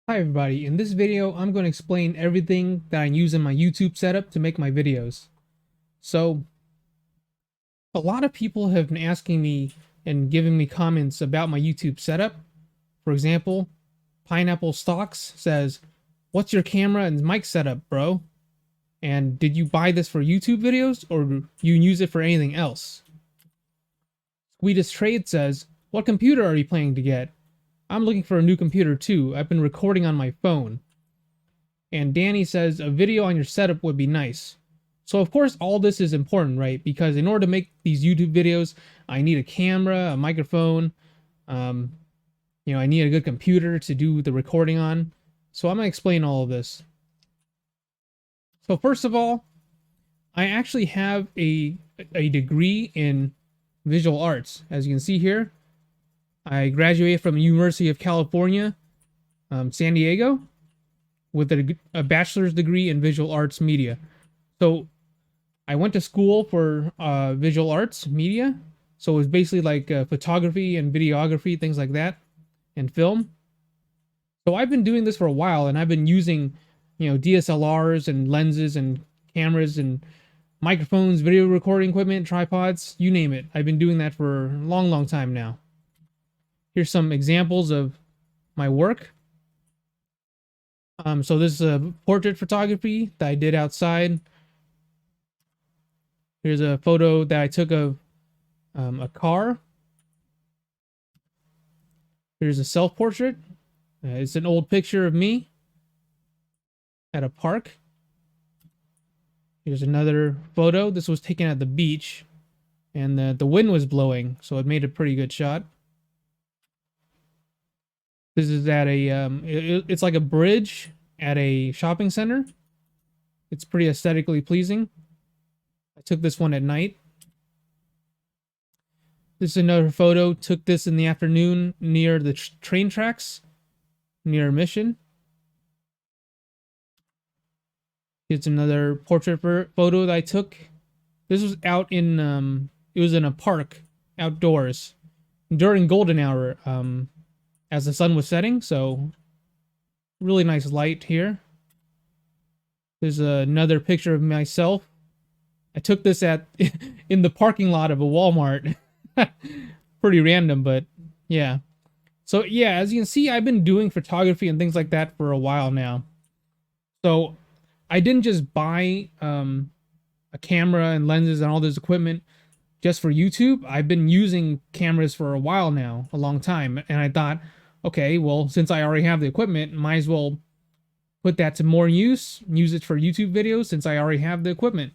Hi everybody, in this video I'm going to explain everything that I use in my YouTube setup to make my videos. So, a lot of people have been asking me and giving me comments about my YouTube setup. For example, Pineapple Stocks says, "What's your camera and mic setup, bro? And did you buy this for YouTube videos or you use it for anything else?" Sweetest Trade says, "What computer are you planning to get? I'm looking for a new computer too. I've been recording on my phone." And Danny says a video on your setup would be nice. So of course all this is important, right? Because in order to make these YouTube videos, I need a camera, a microphone, um, I need a good computer to do the recording on. So I'm gonna explain all of this. So first of all, I actually have a degree in visual arts. As you can see here, I graduated from the University of California, San Diego, with a bachelor's degree in visual arts media. So I went to school for visual arts media. So it was basically like photography and videography, things like that, and film. So I've been doing this for a while, and I've been using, DSLRs and lenses and cameras and microphones, video recording equipment, tripods, you name it. I've been doing that for a long, long time now. Here's some examples of my work. So this is a portrait photography that I did outside. Here's a photo that I took of a car. Here's a self-portrait. It's an old picture of me at a park. Here's another photo. This was taken at the beach, and the wind was blowing, so it made a pretty good shot. This is at it's like a bridge at a shopping center. It's pretty aesthetically pleasing. I took this one at night. This is another photo. Took this in the afternoon near the train tracks, near Mission. Here's another portrait photo that I took. This was out in, it was in a park, outdoors, during golden hour, as the sun was setting, so really nice light here. There's another picture of myself. I took this at in the parking lot of a Walmart. Pretty random, but yeah. So yeah, as you can see, I've been doing photography and things like that for a while now. So I didn't just buy a camera and lenses and all this equipment just for YouTube. I've been using cameras for a while now, a long time, and I thought, okay, well, since I already have the equipment, might as well put that to more use it for YouTube videos since I already have the equipment.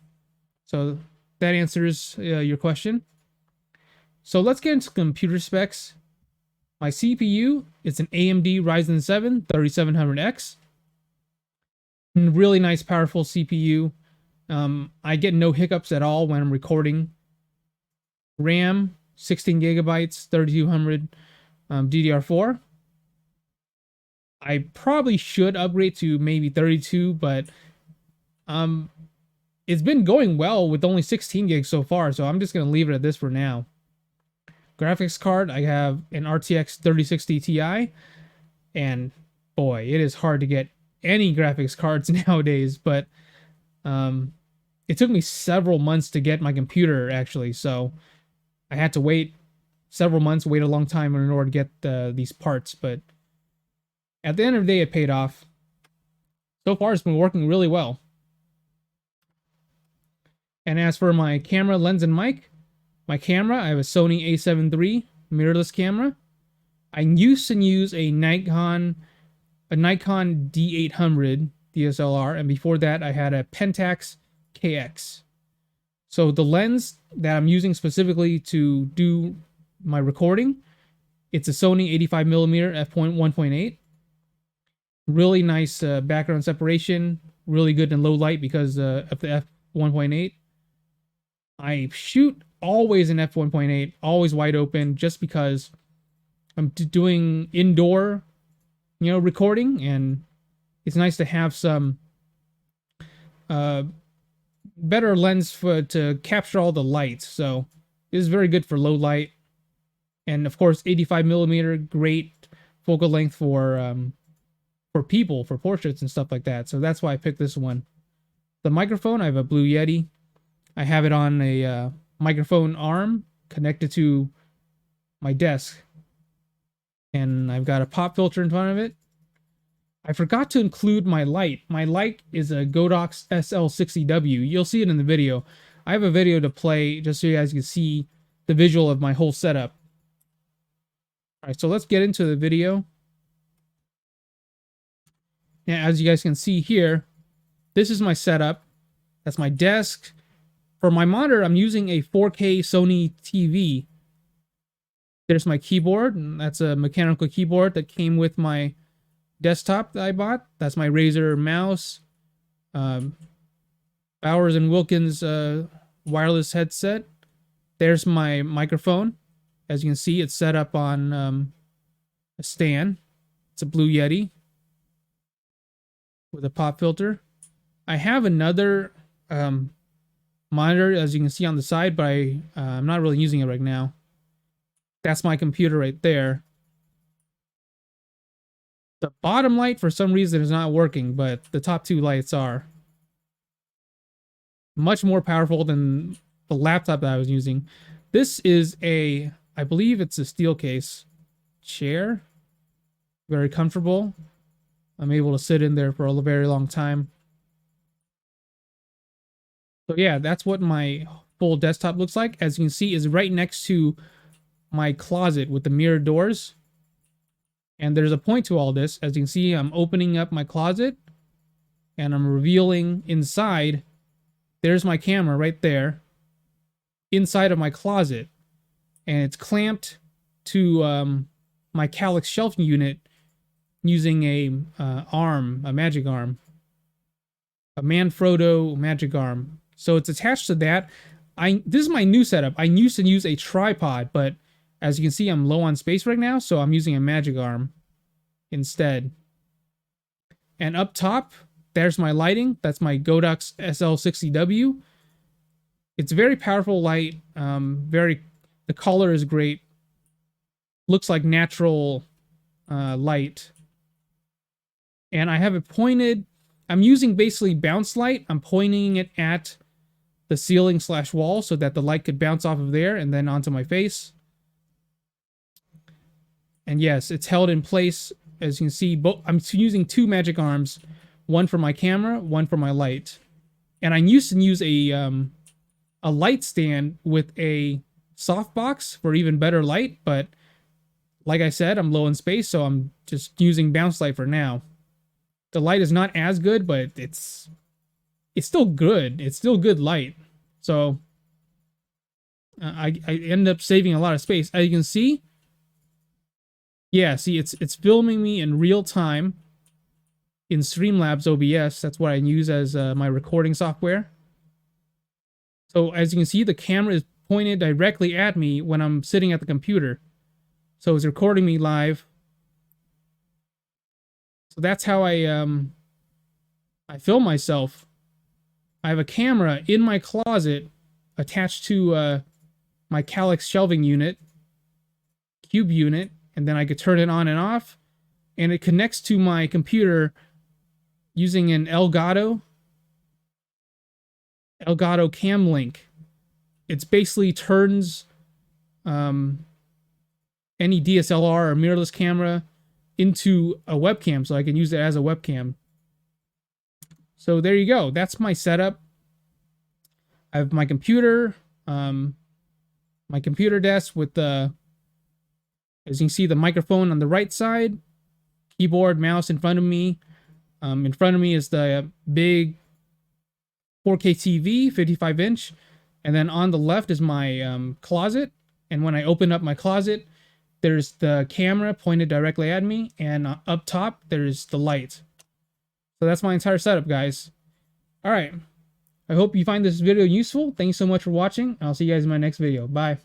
So that answers your question. So let's get into computer specs. My CPU is an AMD Ryzen 7 3700X. Really nice, powerful CPU. I get no hiccups at all when I'm recording. RAM, 16 gigabytes, 3200 DDR4. I probably should upgrade to maybe 32, but it's been going well with only 16 gigs so far, so I'm just going to leave it at this for now. Graphics card, I have an RTX 3060 Ti, and boy, it is hard to get any graphics cards nowadays, but it took me several months to get my computer, actually, so I had to wait several months, wait a long time in order to get these parts, but at the end of the day, it paid off. So far, it's been working really well. And as for my camera, lens, and mic, my camera, I have a Sony a7 III mirrorless camera. I used to use a Nikon D800 DSLR, and before that, I had a Pentax KX. So the lens that I'm using specifically to do my recording, it's a Sony 85mm f1.8. Really nice background separation, really good in low light because of the f1.8. I shoot always in f1.8, always wide open, just because I'm doing indoor, recording, and it's nice to have some better lens to capture all the lights. So this is very good for low light, and of course 85mm, great focal length for people, for portraits and stuff like that. So that's why I picked this one. The microphone, I have a Blue Yeti. I have it on a microphone arm connected to my desk. And I've got a pop filter in front of it. I forgot to include my light. My light is a Godox SL60W. You'll see it in the video. I have a video to play just so you guys can see the visual of my whole setup. All right, so let's get into the video. Now, as you guys can see here, this is my setup. That's my desk. For my monitor, I'm using a 4K Sony TV. There's my keyboard, and that's a mechanical keyboard that came with my desktop that I bought. That's my Razer mouse. Bowers and Wilkins wireless headset. There's my microphone. As you can see, it's set up on a stand. It's a Blue Yeti with a pop filter. I have another monitor, as you can see on the side, but I'm not really using it right now. That's my computer right there. The bottom light, for some reason, is not working, but the top two lights are. Much more powerful than the laptop that I was using. This is I believe it's a steel case chair. Very comfortable. I'm able to sit in there for a very long time. So yeah, that's what my full desktop looks like. As you can see, is right next to my closet with the mirror doors. And there's a point to all this. As you can see, I'm opening up my closet and I'm revealing inside. There's my camera right there inside of my closet. And it's clamped to my Calyx shelving unit using a magic arm. A Manfrotto magic arm. So it's attached to that. This is my new setup. I used to use a tripod, but as you can see, I'm low on space right now, so I'm using a magic arm instead. And up top, there's my lighting. That's my Godox SL60W. It's very powerful light. The color is great. Looks like natural light. And I have it pointed. I'm using basically bounce light. I'm pointing it at the ceiling / wall so that the light could bounce off of there and then onto my face. And yes, it's held in place. As you can see, I'm using two magic arms, one for my camera, one for my light. And I used to use a light stand with a softbox for even better light, but like I said, I'm low in space, so I'm just using bounce light for now. The light is not as good, but it's still good. It's still good light. So I end up saving a lot of space. As you can see, yeah, see, it's filming me in real time in Streamlabs OBS. That's what I use as my recording software. So as you can see, the camera is pointed directly at me when I'm sitting at the computer. So it's recording me live. So that's how I film myself. I have a camera in my closet attached to my Calyx shelving unit, cube unit, and then I could turn it on and off, and it connects to my computer using an Elgato cam link. It's basically turns any DSLR or mirrorless camera into a webcam, so I can use it as a webcam. So there you go. That's my setup. I have my computer, my computer desk with the, as you can see, the microphone on the right side, keyboard, mouse in front of me. In front of me is the big 4K TV, 55-inch. And then on the left is my closet. And when I open up my closet, there's the camera pointed directly at me. And up top, there's the light. So that's my entire setup, guys. All right. I hope you find this video useful. Thanks so much for watching. I'll see you guys in my next video. Bye.